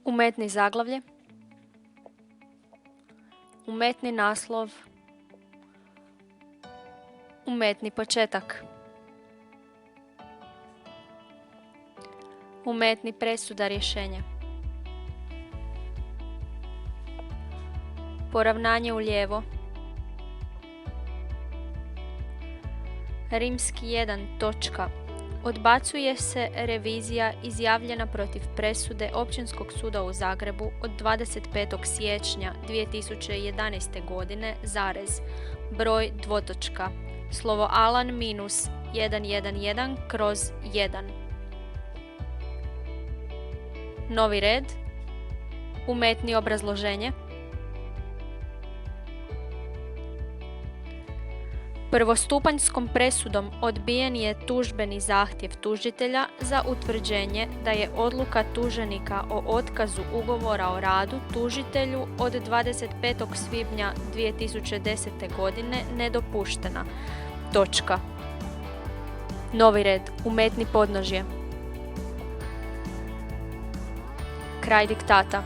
Umetni zaglavlje. Umetni naslov. Umetni početak. Umetni presuda rješenja. Poravnanje u lijevo. Rimski 1. točka. Odbacuje se revizija izjavljena protiv presude Općinskog suda u Zagrebu od 25. siječnja 2011. godine, broj dvotočka, slovo Alan -111/1. Novi red. Umetni obrazloženje. Prvostupanjskom presudom odbijen je tužbeni zahtjev tužitelja za utvrđenje da je odluka tuženika o otkazu ugovora o radu tužitelju od 25. svibnja 2010. godine nedopuštena. Točka. Novi red. Umetni podnožje. Kraj diktata.